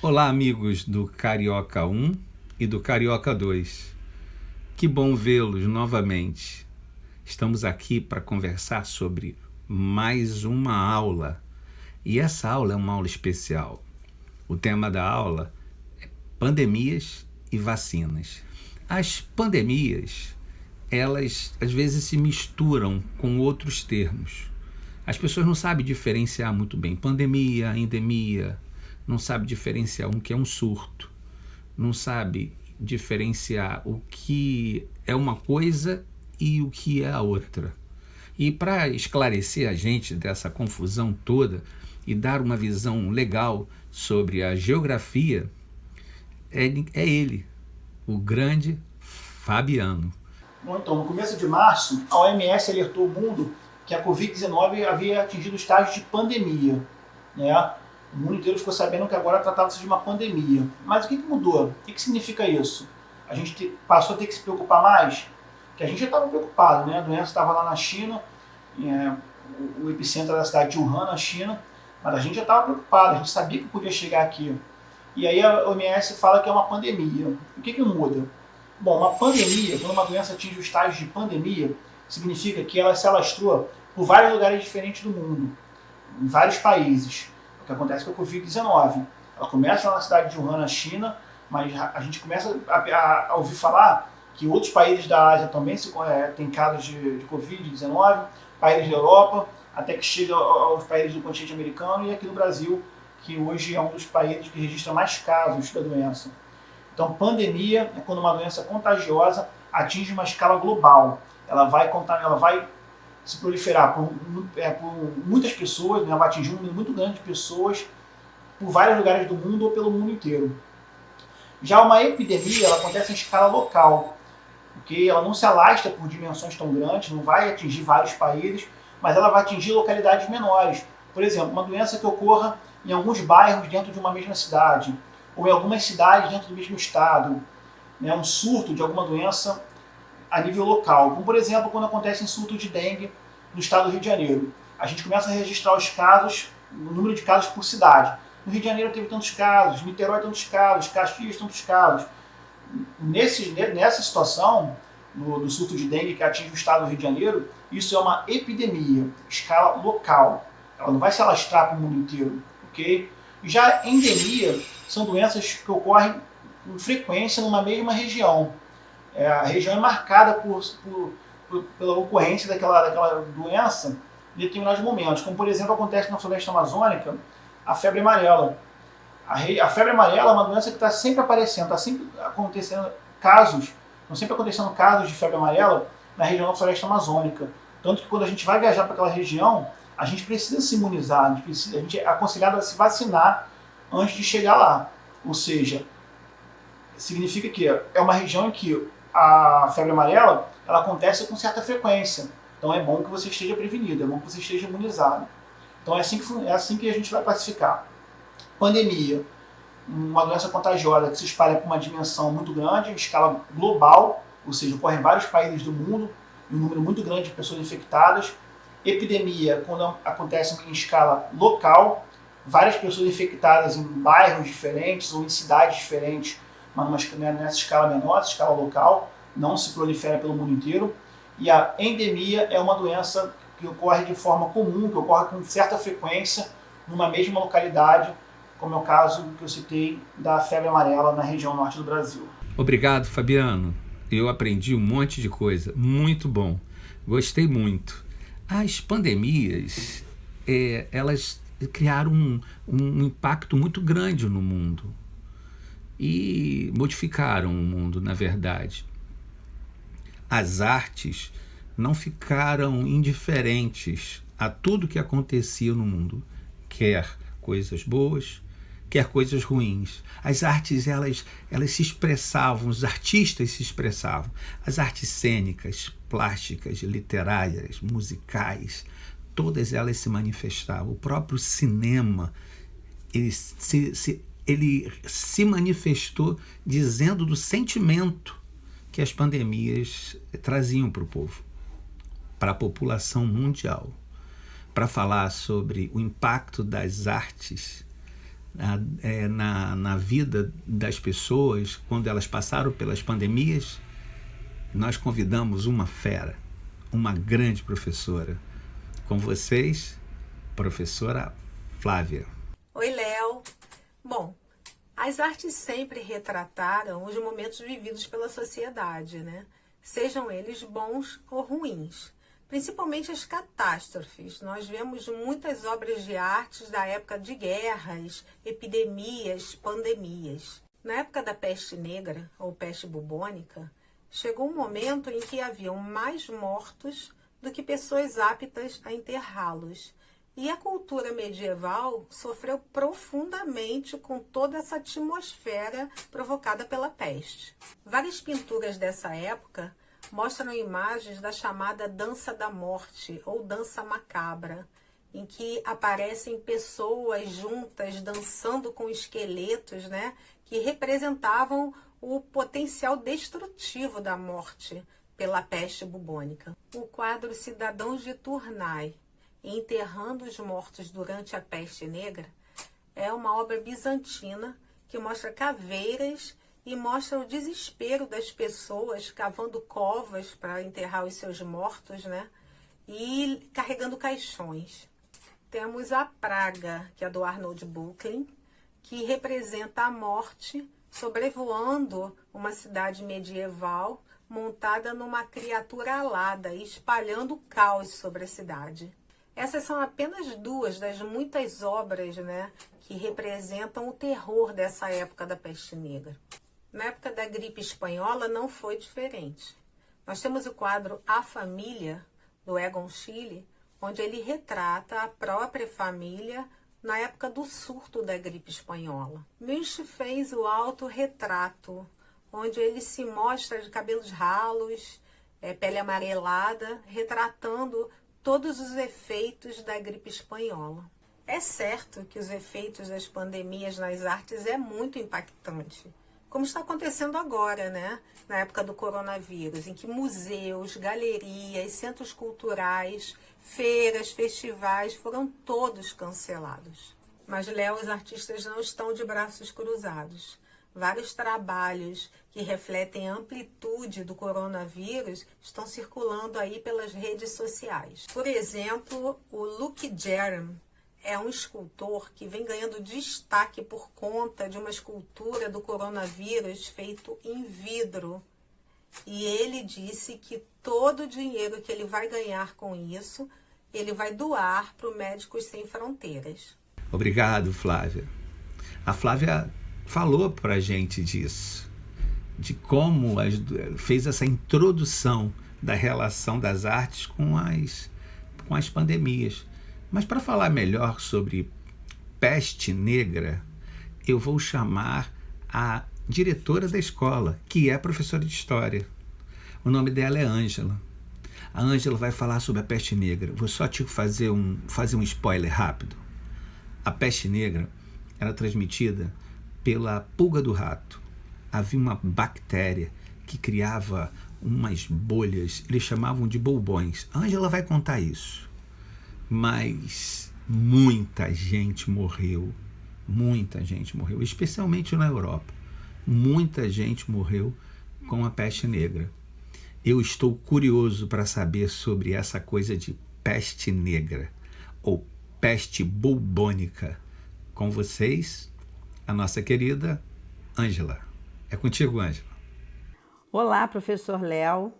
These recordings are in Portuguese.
Olá, amigos do Carioca 1 e do Carioca 2. Que bom vê-los novamente. Estamos aqui para conversar sobre mais uma aula. E essa aula é uma aula especial. O tema da aula é pandemias e vacinas. As pandemias, elas às vezes se misturam com outros termos. As pessoas não sabem diferenciar muito bem pandemia, endemia, não sabem diferenciar o que é um surto, não sabe diferenciar o que é uma coisa e o que é a outra. E para esclarecer a gente dessa confusão toda e dar uma visão legal sobre a geografia, é ele, o grande Fabiano. Bom, então, no começo de março, a OMS alertou o mundo que a Covid-19 havia atingido o estágio de pandemia, né? O mundo inteiro ficou sabendo que agora tratava-se de uma pandemia. Mas o que mudou? O que significa isso? A gente passou a ter que se preocupar mais? Que a gente já estava preocupado, né? A doença estava lá na China, o epicentro era a cidade de Wuhan, na China, mas a gente já estava preocupado, a gente sabia que podia chegar aqui. E aí a OMS fala que é uma pandemia. O que muda? Bom, uma pandemia, quando uma doença atinge o estágio de pandemia, significa que ela se alastrou por vários lugares diferentes do mundo, em vários países. O que acontece com a Covid-19. Ela começa lá na cidade de Wuhan, na China, mas a gente começa a ouvir falar que outros países da Ásia também têm casos de Covid-19, países da Europa, até que chega aos países do continente americano e aqui no Brasil, que hoje é um dos países que registra mais casos da doença. Então, pandemia é quando uma doença contagiosa atinge uma escala global. Ela vai se proliferar por muitas pessoas, né? Vai atingir um número muito grande de pessoas por vários lugares do mundo ou pelo mundo inteiro. Já uma epidemia, ela acontece em escala local, porque ela não se alastra por dimensões tão grandes, não vai atingir vários países, mas ela vai atingir localidades menores. Por exemplo, uma doença que ocorra em alguns bairros dentro de uma mesma cidade, ou em algumas cidades dentro do mesmo estado, né? Um surto de alguma doença a nível local, como por exemplo quando acontece um surto de dengue no estado do Rio de Janeiro. A gente começa a registrar os casos, o número de casos por cidade. No Rio de Janeiro teve tantos casos, Niterói tantos casos, Caxias tantos casos. Nessa situação, do surto de dengue que atinge o estado do Rio de Janeiro, isso é uma epidemia, escala local. Ela não vai se alastrar para o mundo inteiro, ok? Já endemia são doenças que ocorrem com frequência numa mesma região. A região é marcada pela ocorrência daquela doença em determinados momentos, como por exemplo acontece na floresta amazônica, a febre amarela. A febre amarela é uma doença que está sempre aparecendo, estão sempre acontecendo casos de febre amarela na região da floresta amazônica. Tanto que quando a gente vai viajar para aquela região, a gente precisa se imunizar, a gente é aconselhado a se vacinar antes de chegar lá. Ou seja, significa que é uma região em que a febre amarela ela acontece com certa frequência. Então é bom que você esteja prevenido, é bom que você esteja imunizado. Então é assim que a gente vai classificar. Pandemia, uma doença contagiosa que se espalha por uma dimensão muito grande, em escala global, ou seja, ocorre em vários países do mundo, um número muito grande de pessoas infectadas. Epidemia, quando acontece em escala local, várias pessoas infectadas em bairros diferentes ou em cidades diferentes, mas nessa escala menor, essa escala local, não se prolifera pelo mundo inteiro. E a endemia é uma doença que ocorre de forma comum, que ocorre com certa frequência numa mesma localidade, como é o caso que eu citei da febre amarela na região norte do Brasil. Obrigado, Fabiano. Eu aprendi um monte de coisa. Muito bom. Gostei muito. As pandemias, elas criaram um impacto muito grande no mundo e modificaram o mundo, na verdade. As artes não ficaram indiferentes a tudo que acontecia no mundo, quer coisas boas, quer coisas ruins. As artes, elas se expressavam, os artistas se expressavam. As artes cênicas, plásticas, literárias, musicais, todas elas se manifestavam. O próprio cinema, ele se manifestou dizendo do sentimento que as pandemias traziam para o povo, para a população mundial, para falar sobre o impacto das artes na vida das pessoas, quando elas passaram pelas pandemias, nós convidamos uma fera, uma grande professora. Com vocês, professora Flávia. Oi, Léo. Bom, as artes sempre retrataram os momentos vividos pela sociedade, né? Sejam eles bons ou ruins. Principalmente as catástrofes. Nós vemos muitas obras de artes da época de guerras, epidemias, pandemias. Na época da peste negra, ou peste bubônica, chegou um momento em que haviam mais mortos do que pessoas aptas a enterrá-los. E a cultura medieval sofreu profundamente com toda essa atmosfera provocada pela peste. Várias pinturas dessa época mostram imagens da chamada dança da morte ou dança macabra, em que aparecem pessoas juntas dançando com esqueletos, né, que representavam o potencial destrutivo da morte pela peste bubônica. O quadro Cidadãos de Tournai, enterrando os mortos durante a peste negra, é uma obra bizantina que mostra caveiras e mostra o desespero das pessoas cavando covas para enterrar os seus mortos, né? E carregando caixões. Temos a Praga, que é do Arnold Böcklin, que representa a morte sobrevoando uma cidade medieval montada numa criatura alada e espalhando caos sobre a cidade. Essas são apenas duas das muitas obras, né, que representam o terror dessa época da peste negra. Na época da gripe espanhola não foi diferente. Nós temos o quadro A Família, do Egon Schiele, onde ele retrata a própria família na época do surto da gripe espanhola. Munch fez o autorretrato, onde ele se mostra de cabelos ralos, pele amarelada, retratando todos os efeitos da gripe espanhola. É certo que os efeitos das pandemias nas artes é muito impactante, como está acontecendo agora, né? Na época do coronavírus, em que museus, galerias, centros culturais, feiras, festivais foram todos cancelados. Mas, Léo, os artistas não estão de braços cruzados. Vários trabalhos que refletem a amplitude do coronavírus estão circulando aí pelas redes sociais. Por exemplo, o Luc Jerram é um escultor que vem ganhando destaque por conta de uma escultura do coronavírus feito em vidro. E ele disse que todo o dinheiro que ele vai ganhar com isso, ele vai doar para o Médicos Sem Fronteiras. Obrigado, Flávia. A Flávia falou para a gente disso, de como fez essa introdução da relação das artes com as pandemias. Mas para falar melhor sobre peste negra, eu vou chamar a diretora da escola, que é professora de história. O nome dela é Ângela. A Ângela vai falar sobre a peste negra. Vou só te fazer um spoiler rápido. A peste negra era transmitida pela pulga do rato. Havia uma bactéria que criava umas bolhas, eles chamavam de bulbões. A Ângela vai contar isso. Mas muita gente morreu, especialmente na Europa. Muita gente morreu com a peste negra. Eu estou curioso para saber sobre essa coisa de peste negra ou peste bubônica. Com vocês, a nossa querida Ângela. É contigo, Ângela. Olá, professor Léo,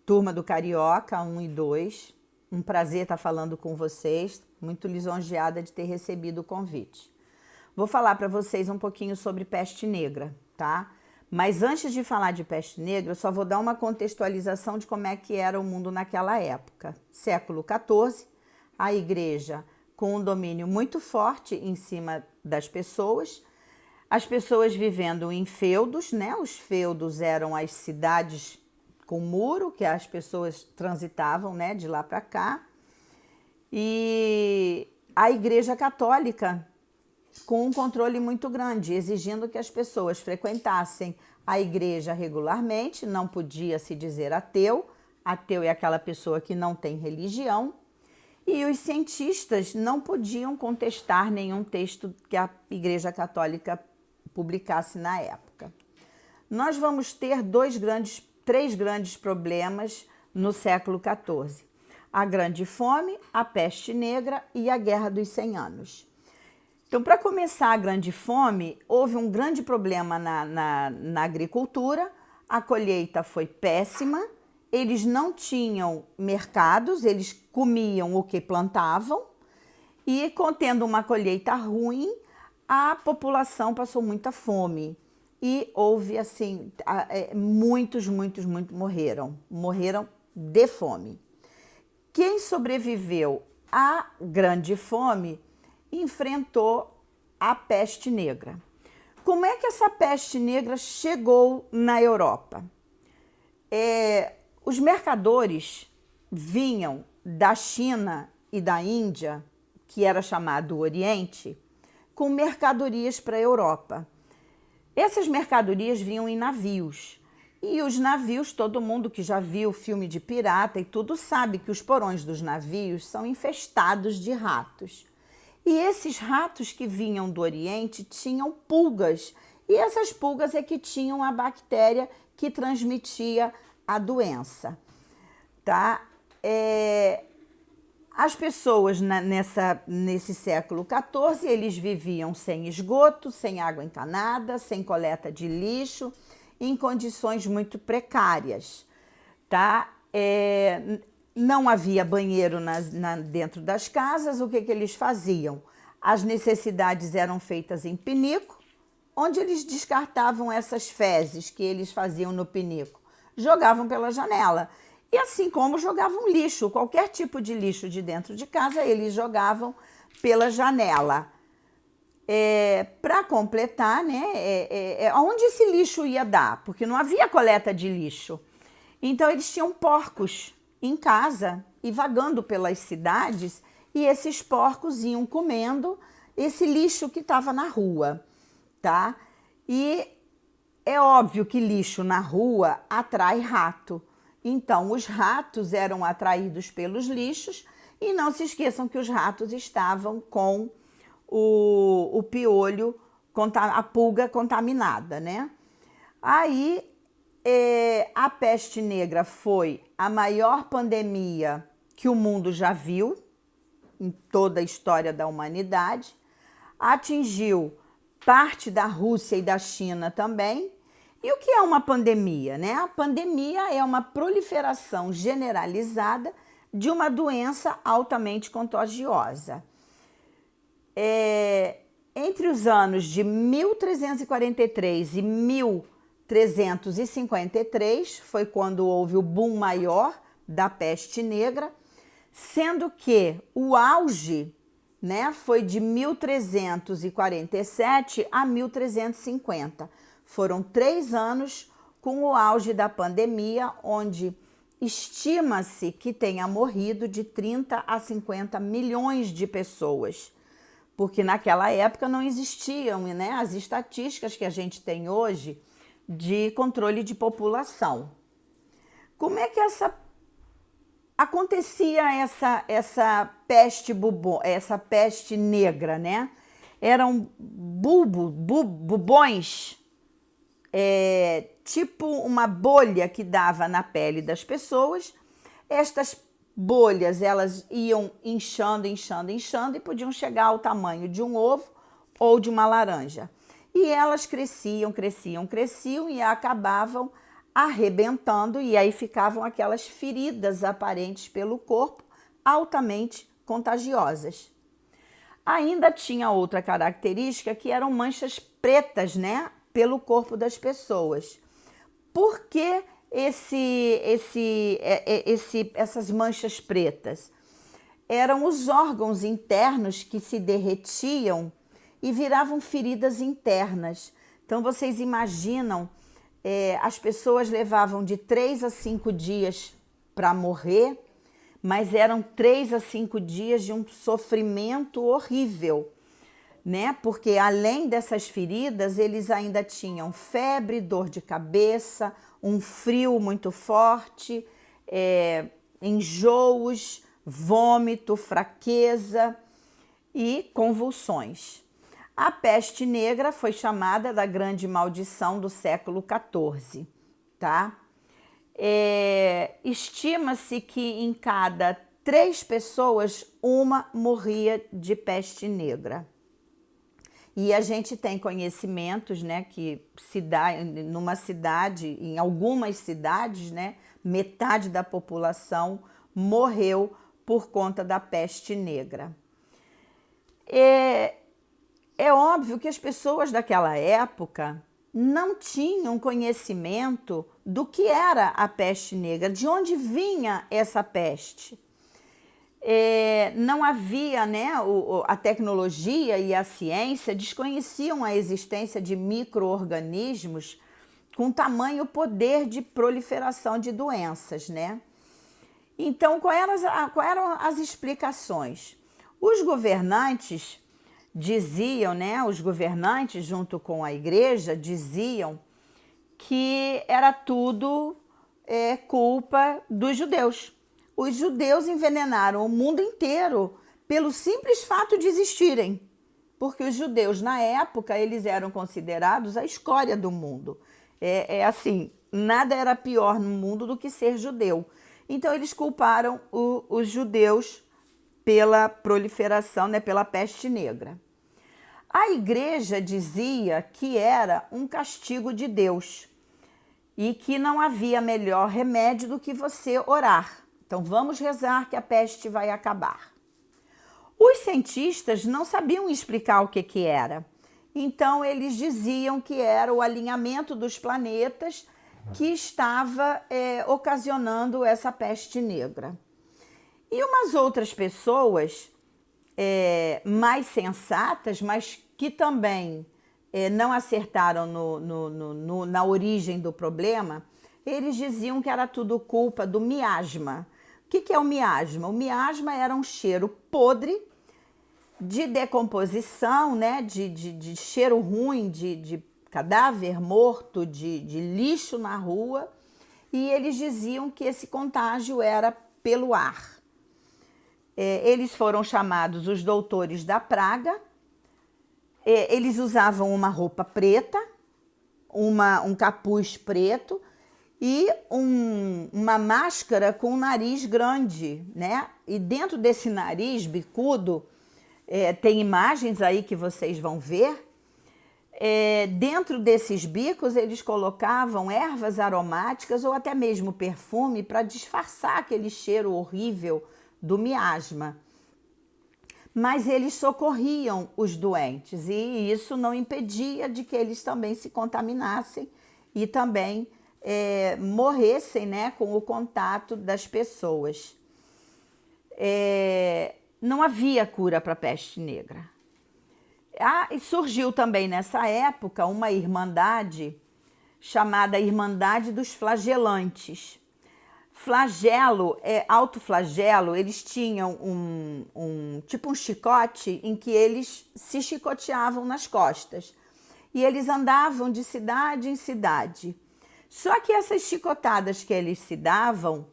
turma do Carioca 1 e 2. Um prazer estar falando com vocês, muito lisonjeada de ter recebido o convite. Vou falar para vocês um pouquinho sobre peste negra, tá? Mas antes de falar de peste negra, eu só vou dar uma contextualização de como é que era o mundo naquela época. Século XIV, a igreja com um domínio muito forte em cima das pessoas, as pessoas vivendo em feudos, né? Os feudos eram as cidades com muro, que as pessoas transitavam, né, de lá para cá, e a Igreja Católica com um controle muito grande, exigindo que as pessoas frequentassem a igreja regularmente, não podia se dizer ateu, ateu é aquela pessoa que não tem religião, e os cientistas não podiam contestar nenhum texto que a Igreja Católica publicasse na época. Nós vamos ter três grandes problemas no século XIV. A Grande Fome, a Peste Negra e a Guerra dos 100 Anos. Então, para começar a Grande Fome, houve um grande problema na agricultura, a colheita foi péssima, eles não tinham mercados, eles comiam o que plantavam e, tendo uma colheita ruim, a população passou muita fome e houve, assim, muitos morreram de fome. Quem sobreviveu à Grande Fome enfrentou a Peste Negra. Como é que essa Peste Negra chegou na Europa? Os mercadores vinham da China e da Índia, que era chamado Oriente, com mercadorias para a Europa. Essas mercadorias vinham em navios. E os navios, todo mundo que já viu filme de pirata e tudo sabe que os porões dos navios são infestados de ratos. E esses ratos que vinham do Oriente tinham pulgas. E essas pulgas é que tinham a bactéria que transmitia a doença. Tá? As pessoas nesse século XIV, eles viviam sem esgoto, sem água encanada, sem coleta de lixo, em condições muito precárias, tá? Não havia banheiro dentro das casas. O que eles faziam? As necessidades eram feitas em pinico, onde eles descartavam essas fezes que eles faziam no pinico, jogavam pela janela. E assim como jogavam lixo, qualquer tipo de lixo de dentro de casa, eles jogavam pela janela. Para completar, né, onde esse lixo ia dar? Porque não havia coleta de lixo. Então, eles tinham porcos em casa e vagando pelas cidades, e esses porcos iam comendo esse lixo que estava na rua, tá? E é óbvio que lixo na rua atrai rato. Então, os ratos eram atraídos pelos lixos, e não se esqueçam que os ratos estavam com o piolho, a pulga contaminada, né? Aí, a peste negra foi a maior pandemia que o mundo já viu em toda a história da humanidade. Atingiu parte da Rússia e da China também. E o que é uma pandemia, né? A pandemia é uma proliferação generalizada de uma doença altamente contagiosa. Entre os anos de 1343 e 1353 foi quando houve o boom maior da peste negra, sendo que o auge, né, foi de 1347 a 1350. Foram 3 anos com o auge da pandemia, onde estima-se que tenha morrido de 30 a 50 milhões de pessoas. Porque naquela época não existiam, né, as estatísticas que a gente tem hoje de controle de população. Como é que acontecia essa peste negra, né? Eram bubões, tipo uma bolha que dava na pele das pessoas. Estas bolhas, elas iam inchando e podiam chegar ao tamanho de um ovo ou de uma laranja. E elas cresciam e acabavam arrebentando, e aí ficavam aquelas feridas aparentes pelo corpo, altamente contagiosas. Ainda tinha outra característica, que eram manchas pretas, né, pelo corpo das pessoas. Por que essas manchas pretas? Eram os órgãos internos que se derretiam e viravam feridas internas. Então, vocês imaginam, as pessoas levavam de 3 a 5 dias para morrer, mas eram 3 a 5 dias de um sofrimento horrível, né? Porque além dessas feridas, eles ainda tinham febre, dor de cabeça, um frio muito forte, enjoos, vômito, fraqueza e convulsões. A peste negra foi chamada da grande maldição do século XIV, tá? Estima-se que em cada 3 pessoas, uma morria de peste negra. E a gente tem conhecimentos, né, que se dá numa cidade, em algumas cidades, né, metade da população morreu por conta da peste negra. É óbvio que as pessoas daquela época não tinham conhecimento do que era a peste negra, de onde vinha essa peste. Não havia, né, a tecnologia e a ciência desconheciam a existência de micro-organismos com tamanho poder de proliferação de doenças, né? Então, quais eram as explicações? Os governantes diziam, né, os governantes junto com a igreja diziam que era tudo culpa dos judeus. Os judeus envenenaram o mundo inteiro pelo simples fato de existirem, porque os judeus na época eles eram considerados a escória do mundo. Assim, nada era pior no mundo do que ser judeu. Então eles culparam os judeus pela proliferação, né, pela peste negra. A igreja dizia que era um castigo de Deus e que não havia melhor remédio do que você orar. Então vamos rezar que a peste vai acabar. Os cientistas não sabiam explicar o que era. Então eles diziam que era o alinhamento dos planetas que estava ocasionando essa peste negra. E umas outras pessoas mais sensatas, mas que também não acertaram na origem do problema, eles diziam que era tudo culpa do miasma. O que é o miasma? O miasma era um cheiro podre, de decomposição, né? de cheiro ruim, de cadáver morto, de lixo na rua, e eles diziam que esse contágio era pelo ar. Eles foram chamados os doutores da praga. Eles usavam uma roupa preta, um capuz preto e uma máscara com um nariz grande, né? E dentro desse nariz bicudo, tem imagens aí que vocês vão ver. Dentro desses bicos eles colocavam ervas aromáticas ou até mesmo perfume para disfarçar aquele cheiro horrível do miasma. Mas eles socorriam os doentes e isso não impedia de que eles também se contaminassem e também morressem, né, com o contato das pessoas. Não havia cura para a peste negra. E surgiu também nessa época uma irmandade chamada Irmandade dos Flagelantes. Flagelo, autoflagelo, eles tinham tipo um chicote em que eles se chicoteavam nas costas. E eles andavam de cidade em cidade. Só que essas chicotadas que eles se davam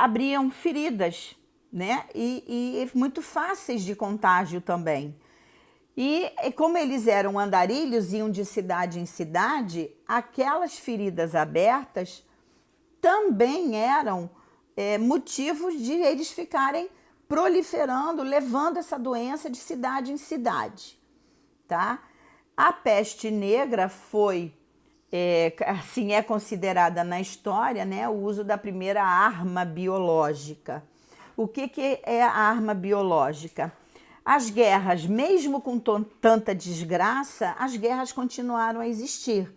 abriam feridas, né? E muito fáceis de contágio também. E como eles eram andarilhos, iam de cidade em cidade, aquelas feridas abertas também eram motivos de eles ficarem proliferando, levando essa doença de cidade em cidade, tá? A peste negra foi, assim, é considerada na história, né, o uso da primeira arma biológica. O que é a arma biológica? As guerras, mesmo com tanta desgraça, as guerras continuaram a existir.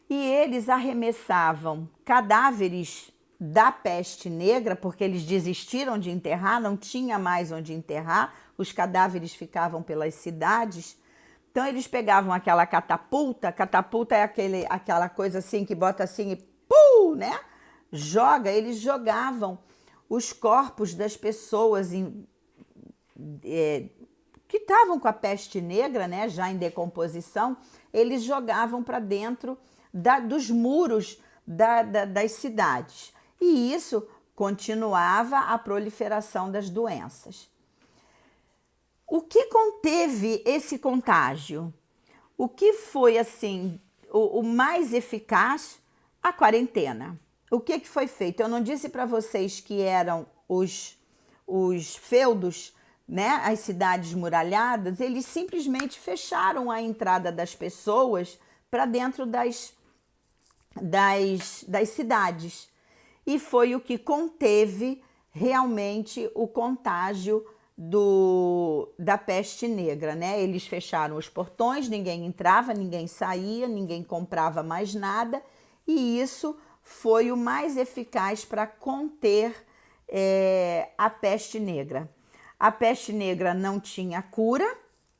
E eles arremessavam cadáveres da peste negra, porque eles desistiram de enterrar, não tinha mais onde enterrar, os cadáveres ficavam pelas cidades. Então eles pegavam aquela catapulta é aquela coisa assim que bota assim e pum, né? Eles jogavam os corpos das pessoas que estavam com a peste negra, né, já em decomposição, eles jogavam para dentro dos muros das cidades. E isso continuava a proliferação das doenças. O que conteve esse contágio? O que foi assim o mais eficaz? A quarentena. O que foi feito? Eu não disse para vocês que eram os feudos, né, as cidades muralhadas, eles simplesmente fecharam a entrada das pessoas para dentro das cidades. E foi o que conteve realmente o contágio da peste negra, né? Eles fecharam os portões, ninguém entrava, ninguém saía, ninguém comprava mais nada, e isso foi o mais eficaz para conter a peste negra. A peste negra não tinha cura,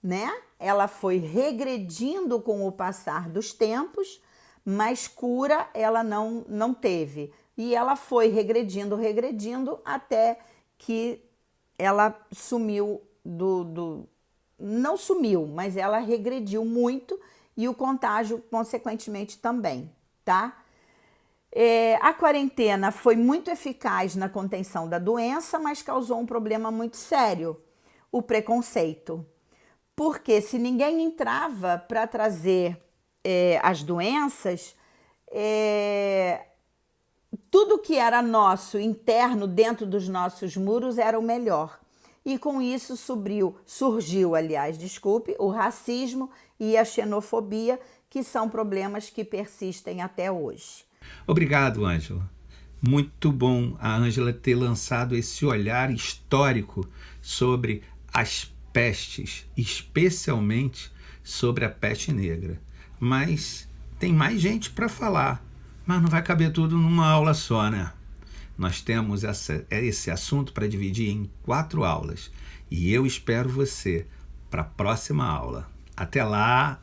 né? Ela foi regredindo com o passar dos tempos, mas cura ela não teve. E ela foi regredindo até que ela sumiu não sumiu, mas ela regrediu muito e o contágio, consequentemente, também, tá? A quarentena foi muito eficaz na contenção da doença, mas causou um problema muito sério, o preconceito. Porque se ninguém entrava para trazer as doenças, tudo que era nosso, interno, dentro dos nossos muros, era o melhor. E com isso surgiu, o racismo e a xenofobia, que são problemas que persistem até hoje. Obrigado, Ângela. Muito bom a Ângela ter lançado esse olhar histórico sobre as pestes, especialmente sobre a peste negra. Mas tem mais gente para falar, mas não vai caber tudo numa aula só, né? Nós temos esse assunto para dividir em 4 aulas e eu espero você para a próxima aula. Até lá!